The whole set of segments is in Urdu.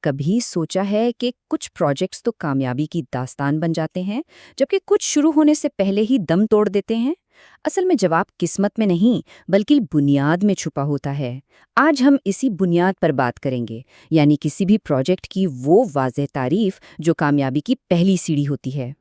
کبھی سوچا ہے کہ کچھ پروجیکٹس تو کامیابی کی داستان بن جاتے ہیں جبکہ کچھ شروع ہونے سے پہلے ہی دم توڑ دیتے ہیں؟ اصل میں جواب قسمت میں نہیں بلکہ بنیاد میں چھپا ہوتا ہے۔ آج ہم اسی بنیاد پر بات کریں گے، یعنی کسی بھی پروجیکٹ کی وہ واضح تعریف جو کامیابی کی پہلی سیڑھی ہوتی ہے۔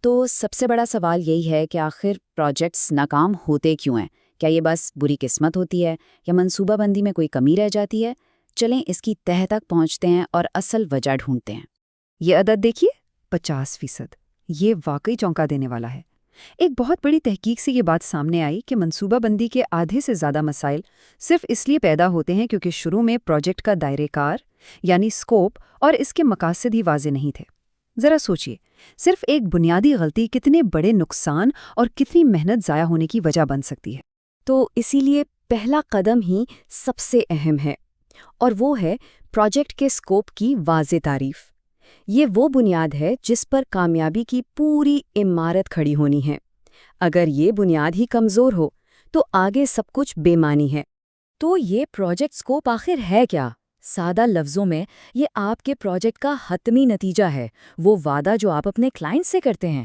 تو سب سے بڑا سوال یہی ہے کہ آخر پروجیکٹس ناکام ہوتے کیوں ہیں؟ کیا یہ بس بری قسمت ہوتی ہے یا منصوبہ بندی میں کوئی کمی رہ جاتی ہے؟ چلیں اس کی تہہ تک پہنچتے ہیں اور اصل وجہ ڈھونڈتے ہیں۔ یہ عدد دیکھیے، 50%۔ یہ واقعی چونکا دینے والا ہے۔ ایک بہت بڑی تحقیق سے یہ بات سامنے آئی کہ منصوبہ بندی کے آدھے سے زیادہ مسائل صرف اس لیے پیدا ہوتے ہیں کیونکہ شروع میں پروجیکٹ کا دائرہ کار یعنی اسکوپ اور اس کے مقاصد ہی واضح نہیں تھے۔ ذرا سوچئے، صرف ایک بنیادی غلطی کتنے بڑے نقصان اور کتنی محنت ضائع ہونے کی وجہ بن سکتی ہے۔ تو اسی لیے پہلا قدم ہی سب سے اہم ہے، اور وہ ہے پروجیکٹ کے اسکوپ کی واضح تعریف۔ یہ وہ بنیاد ہے جس پر کامیابی کی پوری عمارت کھڑی ہونی ہے۔ اگر یہ بنیاد ہی کمزور ہو تو آگے سب کچھ بے معنی ہے۔ تو یہ پروجیکٹ اسکوپ آخر ہے کیا؟ سادہ لفظوں میں یہ آپ کے پروجیکٹ کا حتمی نتیجہ ہے، وہ وعدہ جو آپ اپنے کلائنٹ سے کرتے ہیں۔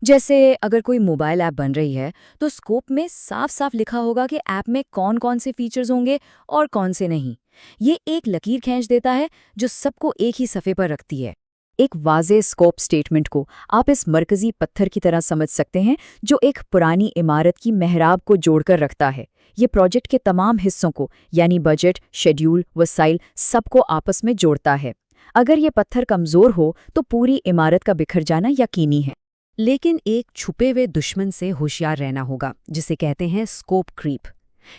جیسے اگر کوئی موبائل ایپ بن رہی ہے تو اسکوپ میں صاف صاف لکھا ہوگا کہ ایپ میں کون کون سے فیچرز ہوں گے اور کون سے نہیں۔ یہ ایک لکیر کھینچ دیتا ہے جو سب کو ایک ہی صفحے پر رکھتی ہے۔ ایک واضح اسکوپ سٹیٹمنٹ کو آپ اس مرکزی پتھر کی طرح سمجھ سکتے ہیں جو ایک پرانی عمارت کی محراب کو جوڑ کر رکھتا ہے۔ یہ پروجیکٹ کے تمام حصوں کو یعنی بجٹ، شیڈیول، وسائل سب کو آپس میں جوڑتا ہے۔ اگر یہ پتھر کمزور ہو تو پوری عمارت کا بکھر جانا یقینی ہے۔ لیکن ایک چھپے ہوئے دشمن سے ہوشیار رہنا ہوگا جسے کہتے ہیں اسکوپ کریپ۔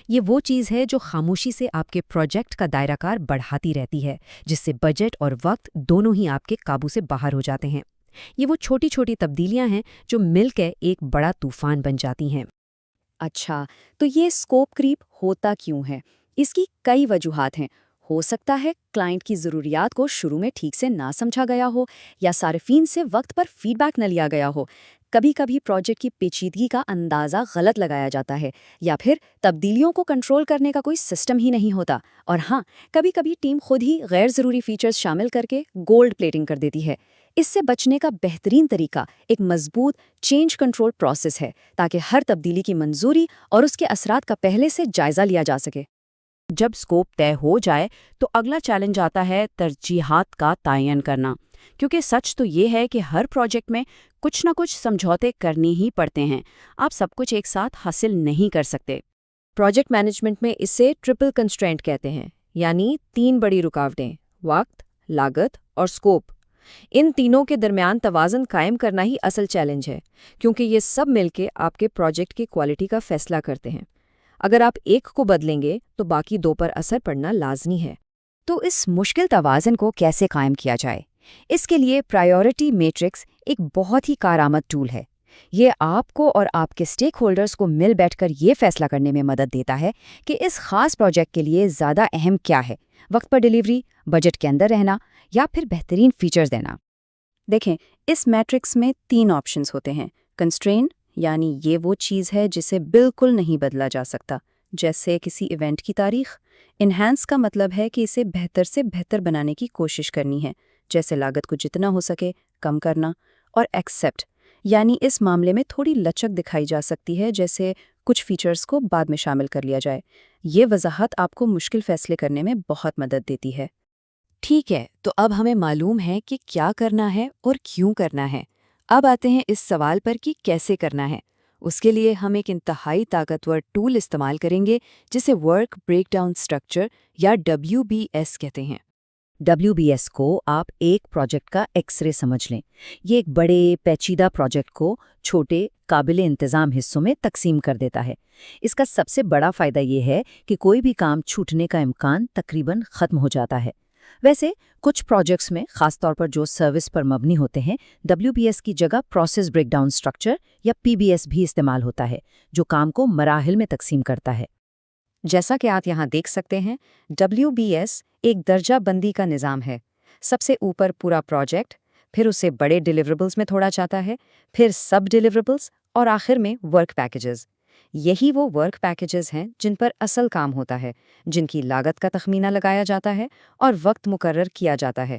یہ وہ چیز ہے جو خاموشی سے آپ کے پروجیکٹ کا دائرہ کار بڑھاتی رہتی ہے، جس سے بجٹ اور وقت دونوں ہی آپ کے قابو سے باہر ہو جاتے ہیں۔ یہ وہ چھوٹی چھوٹی تبدیلیاں ہیں جو مل کے ایک بڑا طوفان بن جاتی ہیں۔ اچھا، تو یہ اسکوپ کریپ ہوتا کیوں ہے؟ اس کی کئی وجوہات ہیں۔ ہو سکتا ہے کلائنٹ کی ضروریات کو شروع میں ٹھیک سے نہ سمجھا گیا ہو، یا صارفین سے وقت پر فیڈ بیک نہ لیا گیا ہو۔ کبھی کبھی پروجیکٹ کی پیچیدگی کا اندازہ غلط لگایا جاتا ہے، یا پھر تبدیلیوں کو کنٹرول کرنے کا کوئی سسٹم ہی نہیں ہوتا۔ اور ہاں، کبھی کبھی ٹیم خود ہی غیر ضروری فیچرز شامل کر کے گولڈ پلیٹنگ کر دیتی ہے۔ اس سے بچنے کا بہترین طریقہ ایک مضبوط چینج کنٹرول پروسیس ہے، تاکہ ہر تبدیلی کی منظوری اور اس کے اثرات کا پہلے سے جائزہ لیا جا سکے۔ جب اسکوپ طے ہو جائے تو اگلا چیلنج آتا ہے ترجیحات کا تعین کرنا، کیونکہ سچ تو یہ ہے کہ ہر پروجیکٹ میں کچھ نہ کچھ سمجھوتے کرنے ہی پڑتے ہیں۔ آپ سب کچھ ایک ساتھ حاصل نہیں کر سکتے۔ پروجیکٹ مینجمنٹ میں اسے ٹرپل کنسٹرینٹ کہتے ہیں، یعنی 3 بڑی رکاوٹیں: وقت، لاگت اور اسکوپ۔ ان تینوں کے درمیان توازن قائم کرنا ہی اصل چیلنج ہے، کیونکہ یہ سب مل کے آپ کے پروجیکٹ کی کوالٹی کا فیصلہ کرتے ہیں۔ اگر آپ ایک کو بدلیں گے تو باقی 2 پر اثر پڑنا لازمی ہے۔ تو اس مشکل توازن کو کیسے قائم کیا جائے؟ اس کے لیے پرائیورٹی میٹرکس ایک بہت ہی کارآمد ٹول ہے۔ یہ آپ کو اور آپ کے اسٹیک ہولڈرز کو مل بیٹھ کر یہ فیصلہ کرنے میں مدد دیتا ہے کہ اس خاص پروجیکٹ کے لیے زیادہ اہم کیا ہے: وقت پر ڈیلیوری، بجٹ کے اندر رہنا، یا پھر بہترین فیچرز دینا۔ دیکھیں، اس میٹرکس میں 3 آپشنز ہوتے ہیں۔ کنسٹرین یعنی یہ وہ چیز ہے جسے بالکل نہیں بدلا جا سکتا، جیسے کسی ایونٹ کی تاریخ۔ انہینس کا مطلب ہے کہ اسے بہتر سے بہتر بنانے کی کوشش کرنی ہے، جیسے لاگت کو جتنا ہو سکے کم کرنا۔ اور ایکسیپٹ یعنی اس معاملے میں تھوڑی لچک دکھائی جا سکتی ہے، جیسے کچھ فیچرز کو بعد میں شامل کر لیا جائے۔ یہ وضاحت آپ کو مشکل فیصلے کرنے میں بہت مدد دیتی ہے۔ ٹھیک ہے، تو اب ہمیں معلوم ہے کہ کیا کرنا ہے اور کیوں کرنا ہے۔ اب آتے ہیں اس سوال پر کہ کیسے کرنا ہے۔ اس کے لیے ہم ایک انتہائی طاقتور ٹول استعمال کریں گے جسے ورک بریک ڈاؤن اسٹرکچر یا WBS کہتے ہیں۔ WBS کو آپ ایک پروجیکٹ کا ایکس رے سمجھ لیں۔ یہ ایک بڑے پیچیدہ پروجیکٹ کو چھوٹے قابل انتظام حصوں میں تقسیم کر دیتا ہے۔ اس کا سب سے بڑا فائدہ یہ ہے کہ کوئی بھی کام چھوٹنے کا امکان تقریباً ختم ہو جاتا ہے۔ ویسے کچھ پروجیکٹس میں، خاص طور پر جو سروس پر مبنی ہوتے ہیں، WBS کی جگہ پروسیس بریک ڈاؤن اسٹرکچر یا PBS بھی استعمال ہوتا ہے، جو کام کو مراحل میں تقسیم کرتا ہے۔ جیسا کہ آپ یہاں دیکھ سکتے ہیں، WBS ایک درجہ بندی کا نظام ہے۔ سب سے اوپر پورا پروجیکٹ، پھر اسے بڑے ڈیلیوریبلز میں توڑا جاتا ہے، پھر سب ڈیلیوریبلز، اور آخر میں ورک پیکیجز۔ یہی وہ ورک پیکیجز ہیں جن پر اصل کام ہوتا ہے، جن کی لاگت کا تخمینہ لگایا جاتا ہے اور وقت مقرر کیا جاتا ہے۔